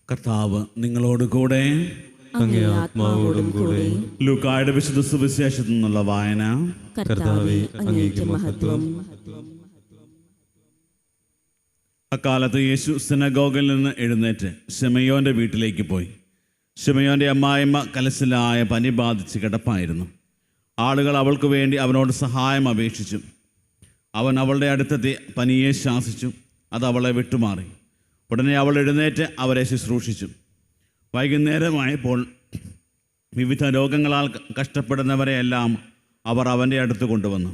കർത്താവ് നിങ്ങളോട് കൂടെ. അങ്ങേ ആത്മാവോടും കൂടെ. ലൂക്കായുടെ വിശുദ്ധ സുവിശേഷത്തിൽ നിന്നുള്ള വായന. കർത്താവേ, അങ്ങേക്ക് മഹത്വം. അക്കാലത്ത് യേശു സിനഗോഗിൽ നിന്ന് എഴുന്നേറ്റ് ശിമയോന്റെ വീട്ടിലേക്ക് പോയി. ശിമയോന്റെ അമ്മായിമ്മ കലശലായ പനി ബാധിച്ച് കിടപ്പായിരുന്നു. ആളുകൾ അവൾക്ക് വേണ്ടി അവനോട് സഹായം അപേക്ഷിച്ചു. അവൻ അവളുടെ അടുത്തെത്തി പനിയെ ശാസിച്ചു. അത് അവളെ വിട്ടുമാറി. ഉടനെ അവൾ എഴുന്നേറ്റ് അവരെ ശുശ്രൂഷിച്ചു. വൈകുന്നേരമായപ്പോൾ വിവിധ രോഗങ്ങളാൽ കഷ്ടപ്പെടുന്നവരെയെല്ലാം അവർ അവൻ്റെ അടുത്ത് കൊണ്ടുവന്നു.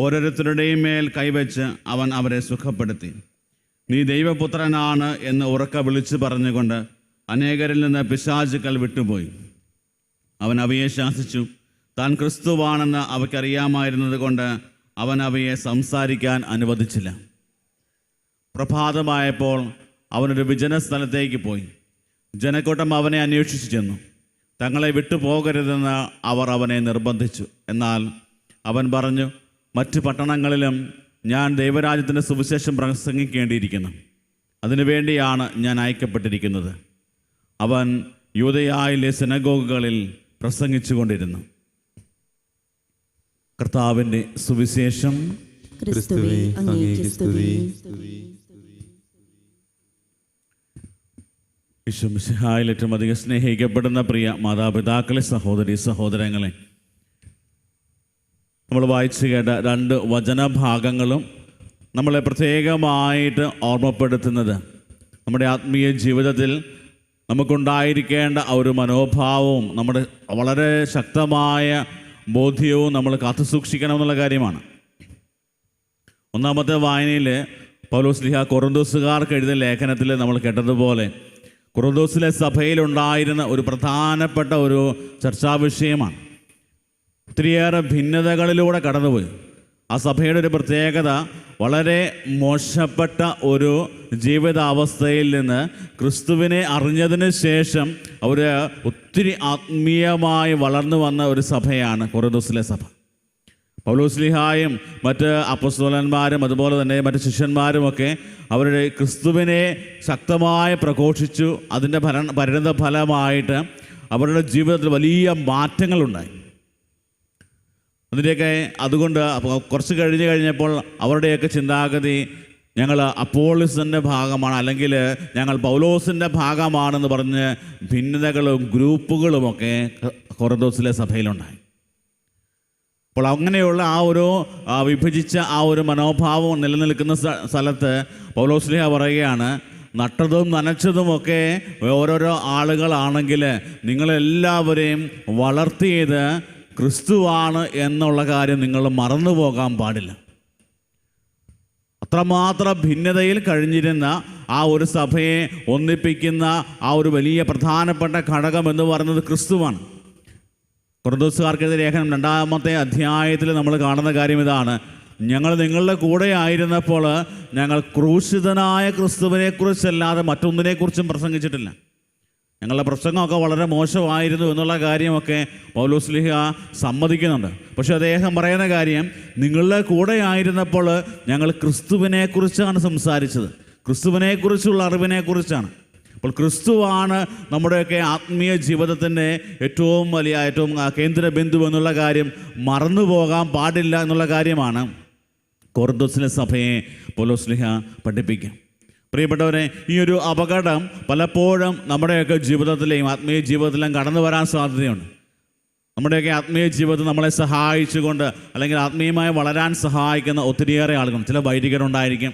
ഓരോരുത്തരുടെയും മേൽ കൈവച്ച് അവൻ അവരെ സുഖപ്പെടുത്തി. നീ ദൈവപുത്രനാണ് എന്ന് ഉറക്കെ വിളിച്ചു പറഞ്ഞുകൊണ്ട് അനേകരിൽ നിന്ന് പിശാചുക്കൾ വിട്ടുപോയി. അവൻ അവയെ ശാസിച്ചു. താൻ ക്രിസ്തുവാണെന്ന് അവയ്ക്കറിയാമായിരുന്നത് കൊണ്ട് അവൻ അവയെ സംസാരിക്കാൻ അനുവദിച്ചില്ല. പ്രഭാതമായപ്പോൾ അവനൊരു വിജന സ്ഥലത്തേക്ക് പോയി. ജനക്കൂട്ടം അവനെ അന്വേഷിച്ചു ചെന്നു. തങ്ങളെ വിട്ടുപോകരുതെന്ന് അവർ അവനെ നിർബന്ധിച്ചു. എന്നാൽ അവൻ പറഞ്ഞു, മറ്റു പട്ടണങ്ങളിലും ഞാൻ ദൈവരാജ്യത്തിൻ്റെ സുവിശേഷം പ്രസംഗിക്കേണ്ടിയിരിക്കുന്നു. അതിനുവേണ്ടിയാണ് ഞാൻ അയക്കപ്പെട്ടിരിക്കുന്നത്. അവൻ യൂദയായിലെ സിനഗോഗുകളിൽ പ്രസംഗിച്ചു കൊണ്ടിരുന്നു. കർത്താവിൻ്റെ സുവിശേഷം. ക്രിസ്തുവേ, അങ്ങേക്ക് സ്തുതി. ഈശോമിശിഹായിൽ ഏറ്റവും അധികം സ്നേഹിക്കപ്പെടുന്ന പ്രിയ മാതാപിതാക്കളെ, സഹോദരി സഹോദരങ്ങളെ, നമ്മൾ വായിച്ചു കേട്ട രണ്ട് വചനഭാഗങ്ങളും നമ്മളെ പ്രത്യേകമായിട്ട് ഓർമ്മപ്പെടുത്തുന്നത് നമ്മുടെ ആത്മീയ ജീവിതത്തിൽ നമുക്കുണ്ടായിരിക്കേണ്ട ഒരു മനോഭാവവും നമ്മുടെ വളരെ ശക്തമായ ബോധ്യവും നമ്മൾ കാത്തുസൂക്ഷിക്കണമെന്നുള്ള കാര്യമാണ്. ഒന്നാമത്തെ വായനയിൽ പൗലോസ്ലീഹ കൊറിന്തോസുകാർക്ക് എഴുതിയ ലേഖനത്തിൽ നമ്മൾ കേട്ടതുപോലെ കൊറിന്തോസിലെ സഭയിലുണ്ടായിരുന്ന ഒരു പ്രധാനപ്പെട്ട ഒരു ചർച്ചാ വിഷയമാണ്. ഒത്തിരിയേറെ ഭിന്നതകളിലൂടെ കടന്നുപോയി. ആ സഭയുടെ ഒരു പ്രത്യേകത, വളരെ മോശപ്പെട്ട ഒരു ജീവിതാവസ്ഥയിൽ നിന്ന് ക്രിസ്തുവിനെ അറിഞ്ഞതിന് ശേഷം അവർ ഒത്തിരി ആത്മീയമായി വളർന്നു വന്ന ഒരു സഭയാണ് കൊറിന്തോസിലെ സഭ. പൗലോസ്ലീഹായും മറ്റ് അപ്പോസ്തലന്മാരും അതുപോലെ തന്നെ മറ്റ് ശിഷ്യന്മാരുമൊക്കെ അവരുടെ ക്രിസ്തുവിനെ ശക്തമായി പ്രഘോഷിച്ചു. അതിൻ്റെ പരിണത ഫലമായിട്ട് അവരുടെ ജീവിതത്തിൽ വലിയ മാറ്റങ്ങളുണ്ടായി. അതിൻ്റെയൊക്കെ അതുകൊണ്ട് കുറച്ച് കഴിഞ്ഞപ്പോൾ അവരുടെയൊക്കെ ചിന്താഗതി, ഞങ്ങൾ അപ്പോളോസിൻ്റെ ഭാഗമാണ്, അല്ലെങ്കിൽ ഞങ്ങൾ പൗലോസിൻ്റെ ഭാഗമാണെന്ന് പറഞ്ഞ് ഭിന്നതകളും ഗ്രൂപ്പുകളുമൊക്കെ കൊറിന്തോസിലെ സഭയിലുണ്ടായി. അപ്പോൾ അങ്ങനെയുള്ള ആ ഒരു വിഭജിച്ച ആ ഒരു മനോഭാവം നിലനിൽക്കുന്ന സ്ഥലത്ത് പൗലോസ്ലീഹ പറയുകയാണ്, നട്ടതും നനച്ചതുമൊക്കെ ഓരോരോ ആളുകളാണെങ്കിൽ നിങ്ങളെല്ലാവരെയും വളർത്തിയത് ക്രിസ്തുവാണ് എന്നുള്ള കാര്യം നിങ്ങൾ മറന്നു പോകാൻ പാടില്ല. അത്രമാത്രം ഭിന്നതയിൽ കഴിഞ്ഞിരുന്ന ആ ഒരു സഭയെ ഒന്നിപ്പിക്കുന്ന ആ ഒരു വലിയ പ്രധാനപ്പെട്ട ഘടകം എന്ന് പറയുന്നത് ക്രിസ്തുവാണ്. കൊറിന്തോസുകാർക്കെതിരെ ലേഖനം 2-ാമത്തെ അധ്യായത്തിൽ നമ്മൾ കാണുന്ന കാര്യം ഇതാണ്: ഞങ്ങൾ നിങ്ങളുടെ കൂടെ ആയിരുന്നപ്പോൾ ഞങ്ങൾ ക്രൂശിതനായ ക്രിസ്തുവിനെക്കുറിച്ചല്ലാതെ മറ്റൊന്നിനെക്കുറിച്ചും പ്രസംഗിച്ചിട്ടില്ല. ഞങ്ങളുടെ പ്രസംഗമൊക്കെ വളരെ മോശമായിരുന്നു എന്നുള്ള കാര്യമൊക്കെ പൗലോസ്ലീഹ സമ്മതിക്കുന്നുണ്ട്. പക്ഷെ അദ്ദേഹം പറയുന്ന കാര്യം, നിങ്ങളുടെ കൂടെ ആയിരുന്നപ്പോൾ ഞങ്ങൾ ക്രിസ്തുവിനെക്കുറിച്ചാണ് സംസാരിച്ചത്, ക്രിസ്തുവിനെക്കുറിച്ചുള്ള അറിവിനെക്കുറിച്ചാണ്. അപ്പോൾ ക്രിസ്തുവാണ് നമ്മുടെയൊക്കെ ആത്മീയ ജീവിതത്തിൻ്റെ ഏറ്റവും കേന്ദ്ര ബിന്ദു എന്നുള്ള കാര്യം മറന്നു പോകാൻ പാടില്ല എന്നുള്ള കാര്യമാണ് കൊറിന്തോസിലെ സഭയെ പൗലോസ്ലീഹ പഠിപ്പിക്കുക. പ്രിയപ്പെട്ടവരെ, ഈ ഒരു അപകടം പലപ്പോഴും നമ്മുടെയൊക്കെ ജീവിതത്തിലെയും ആത്മീയ ജീവിതത്തിലും കടന്നു വരാൻ സാധ്യതയുണ്ട്. നമ്മുടെയൊക്കെ ആത്മീയ ജീവിതത്തിൽ നമ്മളെ സഹായിച്ചുകൊണ്ട് അല്ലെങ്കിൽ ആത്മീയമായി വളരാൻ സഹായിക്കുന്ന ഒത്തിരിയേറെ ആളുകൾ, ചില വൈദികരുണ്ടായിരിക്കും,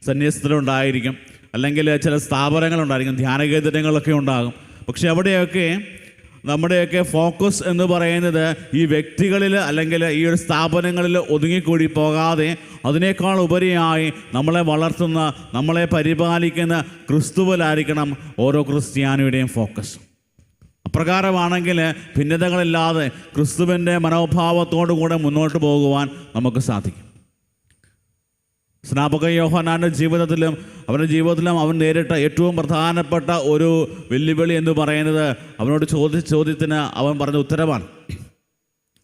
സന്യസ്തരുണ്ടായിരിക്കും, അല്ലെങ്കിൽ ചില സ്ഥാപനങ്ങളുണ്ടായിരിക്കും, ധ്യാനകേന്ദ്രങ്ങളൊക്കെ ഉണ്ടാകും. പക്ഷെ അവിടെയൊക്കെ നമ്മുടെയൊക്കെ ഫോക്കസ് എന്ന് പറയുന്നത് ഈ വ്യക്തികളിൽ അല്ലെങ്കിൽ ഈ ഒരു സ്ഥാപനങ്ങളിൽ ഒതുങ്ങിക്കൂടി പോകാതെ അതിനേക്കാൾ ഉപരിയായി നമ്മളെ വളർത്തുന്ന, നമ്മളെ പരിപാലിക്കുന്ന ക്രിസ്തുവിലായിരിക്കണം ഓരോ ക്രിസ്ത്യാനിയുടെയും ഫോക്കസ്. അപ്രകാരമാണെങ്കിൽ ഭിന്നതകളില്ലാതെ ക്രിസ്തുവിൻ്റെ മനോഭാവത്തോടു കൂടെ മുന്നോട്ട് പോകുവാൻ നമുക്ക് സാധിക്കും. സ്നാപക യോഹന്നാൻ്റെ ജീവിതത്തിലും അവൻ്റെ ജീവിതത്തിലും അവൻ നേരിട്ട ഏറ്റവും പ്രധാനപ്പെട്ട ഒരു വെല്ലുവിളി എന്ന് പറയുന്നത്, അവനോട് ചോദ്യത്തിന് അവൻ പറഞ്ഞ ഉത്തരവാണ്.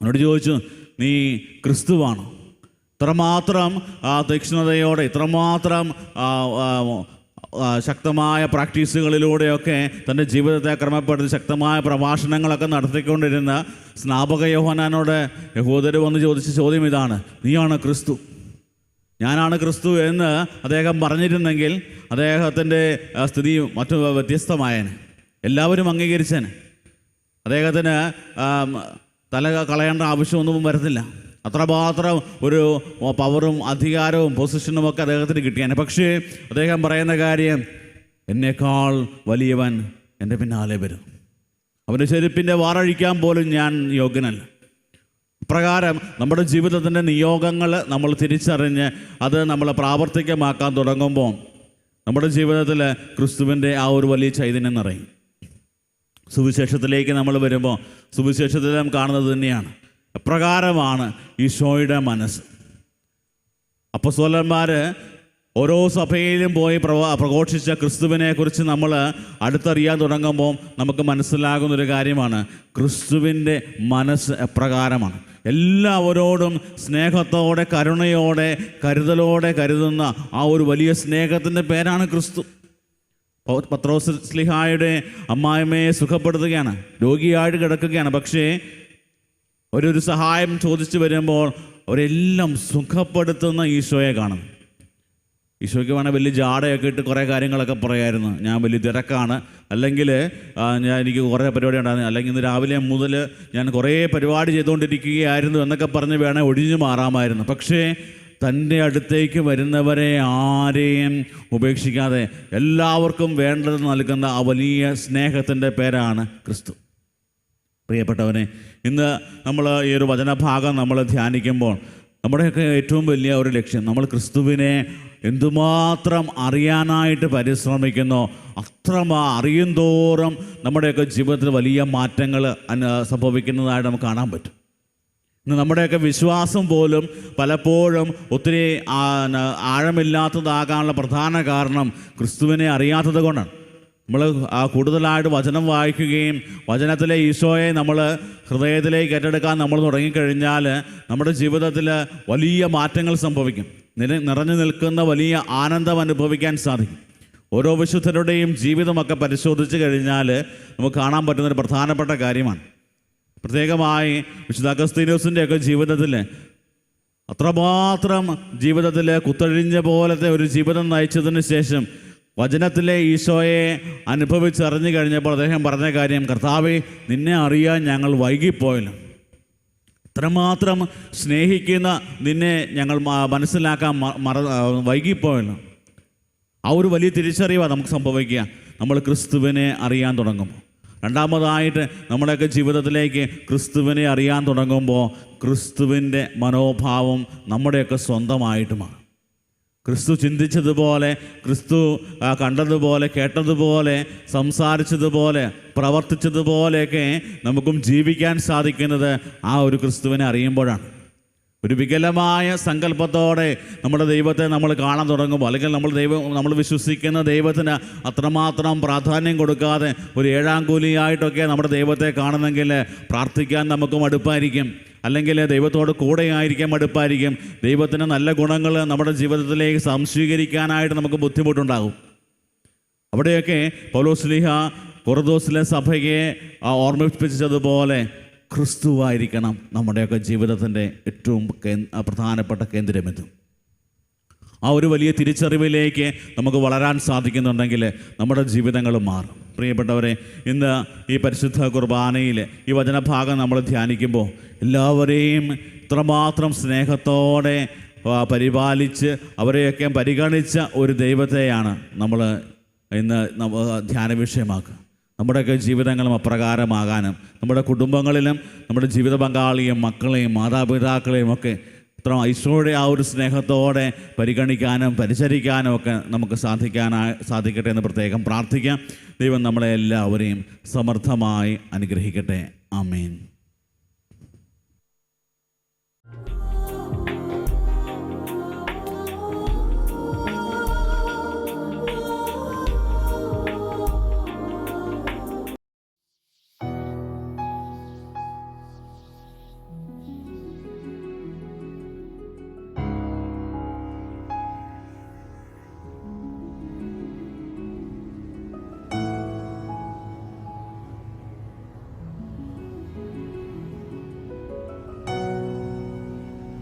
അവനോട് ചോദിച്ചു, നീ ക്രിസ്തുവാണോ? ഇത്രമാത്രം തീക്ഷ്ണതയോടെ, ഇത്രമാത്രം ശക്തമായ പ്രാക്ടീസുകളിലൂടെയൊക്കെ തൻ്റെ ജീവിതത്തെ ക്രമപ്പെടുത്തി ശക്തമായ പ്രഭാഷണങ്ങളൊക്കെ നടത്തിക്കൊണ്ടിരുന്ന സ്നാപക യോഹന്നാനോട് യഹൂദർ വന്ന് ചോദിച്ച ചോദ്യം ഇതാണ്: നീയാണ് ക്രിസ്തു, ഞാനാണ് ക്രിസ്തു എന്ന് അദ്ദേഹം പറഞ്ഞിരുന്നെങ്കിൽ അദ്ദേഹത്തിൻ്റെ സ്ഥിതി മറ്റു വ്യത്യസ്തമായേനെ. എല്ലാവരും അംഗീകരിച്ചേനെ. അദ്ദേഹത്തിന് തല കളയേണ്ട ആവശ്യമൊന്നും വരുന്നില്ല. അത്രമാത്രം ഒരു പവറും അധികാരവും പൊസിഷനും ഒക്കെ അദ്ദേഹത്തിന് കിട്ടിയാണ്. പക്ഷേ അദ്ദേഹം പറയുന്ന കാര്യം, എന്നേക്കാൾ വലിയവൻ എൻ്റെ പിന്നാലെ വരും, അവൻ്റെ ചെരുപ്പിൻ്റെ വാറഴിക്കാൻ പോലും ഞാൻ യോഗ്യനല്ല. പ്രകാരം നമ്മുടെ ജീവിതത്തിൻ്റെ നിയോഗങ്ങൾ നമ്മൾ തിരിച്ചറിഞ്ഞ് അത് നമ്മൾ പ്രാവർത്തികമാക്കാൻ തുടങ്ങുമ്പോൾ നമ്മുടെ ജീവിതത്തിൽ ക്രിസ്തുവിൻ്റെ ആ ഒരു വലിയ ചൈതന്യം നിറയും. സുവിശേഷത്തിലേക്ക് നമ്മൾ വരുമ്പോൾ സുവിശേഷത്തിൽ നാം കാണുന്നത് തന്നെയാണ്. എപ്രകാരമാണ് ഈശോയുടെ മനസ്സ്. അപ്പോസ്തലന്മാർ ഓരോ സഭയിലും പോയി പ്രഘോഷിച്ച ക്രിസ്തുവിനെക്കുറിച്ച് നമ്മൾ അടുത്തറിയാൻ തുടങ്ങുമ്പോൾ നമുക്ക് മനസ്സിലാകുന്നൊരു കാര്യമാണ് ക്രിസ്തുവിൻ്റെ മനസ്സ് എപ്രകാരമാണ്. എല്ലാവരോടും സ്നേഹത്തോടെ, കരുണയോടെ, കരുതലോടെ കരുതുന്ന ആ ഒരു വലിയ സ്നേഹത്തിൻ്റെ പേരാണ് ക്രിസ്തു. പത്രോസ് ശ്ലീഹായുടെ അമ്മായിമ്മയെ സുഖപ്പെടുത്തുകയാണ്, രോഗിയായിട്ട് കിടക്കുകയാണ്. പക്ഷേ ഒരു സഹായം ചോദിച്ചു വരുമ്പോൾ അവരെല്ലാം സുഖപ്പെടുത്തുന്ന ഈശോയെ കാണുന്നു. ഈശോയ്ക്ക് വേണേൽ വലിയ ജാടയൊക്കെ ഇട്ട് കുറേ കാര്യങ്ങളൊക്കെ പറയായിരുന്നു. ഞാൻ വലിയ തിരക്കാണ്, അല്ലെങ്കിൽ എനിക്ക് കുറേ പരിപാടി ഉണ്ടായിരുന്നു, അല്ലെങ്കിൽ ഇന്ന് രാവിലെ മുതൽ ഞാൻ കുറേ പരിപാടി ചെയ്തുകൊണ്ടിരിക്കുകയായിരുന്നു എന്നൊക്കെ പറഞ്ഞ് വേണേൽ ഒഴിഞ്ഞു മാറാമായിരുന്നു. പക്ഷേ തൻ്റെ അടുത്തേക്ക് വരുന്നവരെ ആരെയും ഉപേക്ഷിക്കാതെ എല്ലാവർക്കും വേണ്ടത് നൽകുന്ന ആ വലിയ സ്നേഹത്തിൻ്റെ പേരാണ് ക്രിസ്തു. പ്രിയപ്പെട്ടവനെ, ഇന്ന് നമ്മൾ ഈ ഒരു വചനഭാഗം നമ്മൾ ധ്യാനിക്കുമ്പോൾ നമ്മുടെയൊക്കെ ഏറ്റവും വലിയ ഒരു ലക്ഷ്യം നമ്മൾ ക്രിസ്തുവിനെ എന്തുമാത്രം അറിയാനായിട്ട് പരിശ്രമിക്കുന്നോ അറിയും തോറും നമ്മുടെയൊക്കെ ജീവിതത്തിൽ വലിയ മാറ്റങ്ങൾ സംഭവിക്കുന്നതായിട്ട് നമുക്ക് കാണാൻ പറ്റും. ഇന്ന് നമ്മുടെയൊക്കെ വിശ്വാസം പോലും പലപ്പോഴും ഒത്തിരി ആഴമില്ലാത്തതാകാനുള്ള പ്രധാന കാരണം ക്രിസ്തുവിനെ അറിയാത്തത് കൊണ്ടാണ്. നമ്മൾ കൂടുതലായിട്ട് വചനം വായിക്കുകയും വചനത്തിലെ ഈശോയെ നമ്മൾ ഹൃദയത്തിലേക്ക് ഏറ്റെടുക്കാൻ നമ്മൾ തുടങ്ങിക്കഴിഞ്ഞാൽ നമ്മുടെ ജീവിതത്തിൽ വലിയ മാറ്റങ്ങൾ സംഭവിക്കും. നിറഞ്ഞു നിൽക്കുന്ന വലിയ ആനന്ദം അനുഭവിക്കാൻ സാധിക്കും. ഓരോ വിശുദ്ധരുടെയും ജീവിതമൊക്കെ പരിശോധിച്ച് കഴിഞ്ഞാൽ നമുക്ക് കാണാൻ പറ്റുന്നൊരു പ്രധാനപ്പെട്ട കാര്യമാണ്. പ്രത്യേകമായി വിശുദ്ധ അഗസ്തീനോസിൻ്റെയൊക്കെ ജീവിതത്തിൽ അത്രമാത്രം ജീവിതത്തിൽ കുത്തഴിഞ്ഞ പോലത്തെ ഒരു ജീവിതം നയിച്ചതിന് ശേഷം വചനത്തിലെ ഈശോയെ അനുഭവിച്ചറിഞ്ഞു കഴിഞ്ഞപ്പോൾ അദ്ദേഹം പറഞ്ഞ കാര്യം, കർത്താവേ, നിന്നെ അറിയാൻ ഞങ്ങൾ വൈകിപ്പോയല്ലോ. ഇത്രമാത്രം സ്നേഹിക്കുന്ന നിന്നെ ഞങ്ങൾ മനസ്സിലാക്കാൻ വൈകിപ്പോയല്ലോ. ആ ഒരു വലിയ തിരിച്ചറിവാണ് നമുക്ക് സംഭവിക്കുക നമ്മൾ ക്രിസ്തുവിനെ അറിയാൻ തുടങ്ങുമ്പോൾ. രണ്ടാമതായിട്ട് നമ്മുടെയൊക്കെ ജീവിതത്തിലേക്ക് ക്രിസ്തുവിനെ അറിയാൻ തുടങ്ങുമ്പോൾ ക്രിസ്തുവിൻ്റെ മനോഭാവം നമ്മുടെയൊക്കെ സ്വന്തമായിട്ടുമാണ്. ക്രിസ്തു ചിന്തിച്ചതുപോലെ, ക്രിസ്തു കണ്ടതുപോലെ, കേട്ടതുപോലെ, സംസാരിച്ചതുപോലെ, പ്രവർത്തിച്ചതുപോലെയൊക്കെ നമുക്കും ജീവിക്കാൻ സാധിക്കുന്നത് ആ ഒരു ക്രിസ്തുവിനെ അറിയുമ്പോഴാണ്. ഒരു വികലമായ സങ്കല്പത്തോടെ നമ്മുടെ ദൈവത്തെ നമ്മൾ കാണാൻ തുടങ്ങുമ്പോൾ, അല്ലെങ്കിൽ നമ്മൾ വിശ്വസിക്കുന്ന ദൈവത്തിന് അത്രമാത്രം പ്രാധാന്യം കൊടുക്കാതെ ഒരു ഏഴാം കൂലിയായിട്ടൊക്കെ നമ്മുടെ ദൈവത്തെ കാണുന്നെങ്കിൽ പ്രാർത്ഥിക്കാൻ നമുക്ക് മടുപ്പായിരിക്കും, അല്ലെങ്കിൽ ദൈവത്തോട് കൂടെയായിരിക്കാൻ മടുപ്പായിരിക്കും. ദൈവത്തിന് നല്ല ഗുണങ്ങൾ നമ്മുടെ ജീവിതത്തിലേക്ക് സംശീകരിക്കാനായിട്ട് നമുക്ക് ബുദ്ധിമുട്ടുണ്ടാകും. അവിടെയൊക്കെ പൗലോസ് ശ്ലീഹ കൊറിന്തോസിലെ സഭയെ ഓർമ്മിപ്പിച്ചതുപോലെ ക്രിസ്തുവായിരിക്കണം നമ്മുടെയൊക്കെ ജീവിതത്തിൻ്റെ ഏറ്റവും പ്രധാനപ്പെട്ട കേന്ദ്രമെന്നും. ആ ഒരു വലിയ തിരിച്ചറിവിലേക്ക് നമുക്ക് വളരാൻ സാധിക്കുന്നുണ്ടെങ്കിൽ നമ്മുടെ ജീവിതങ്ങൾ മാറും. പ്രിയപ്പെട്ടവരെ, ഇന്ന് ഈ പരിശുദ്ധ കുർബാനയിൽ ഈ വചനഭാഗം നമ്മൾ ധ്യാനിക്കുമ്പോൾ എല്ലാവരെയും ഇത്രമാത്രം സ്നേഹത്തോടെ പരിപാലിച്ച് അവരെയൊക്കെ പരിഗണിച്ച ഒരു ദൈവത്തെയാണ് നമ്മൾ ഇന്ന് ധ്യാന വിഷയമാക്കുക. നമ്മുടെയൊക്കെ ജീവിതങ്ങളും അപ്രകാരമാകാനും നമ്മുടെ കുടുംബങ്ങളിലും നമ്മുടെ ജീവിത പങ്കാളിയും മക്കളെയും മാതാപിതാക്കളെയും ഒക്കെ ഇത്ര ഈശോയുടെ ആ ഒരു സ്നേഹത്തോടെ പരിഗണിക്കാനും പരിചരിക്കാനും ഒക്കെ നമുക്ക് സാധിക്കട്ടെ എന്ന് പ്രത്യേകം പ്രാർത്ഥിക്കാം. ദൈവം നമ്മളെ എല്ലാവരെയും സമർത്ഥമായി അനുഗ്രഹിക്കട്ടെ. ആമേൻ.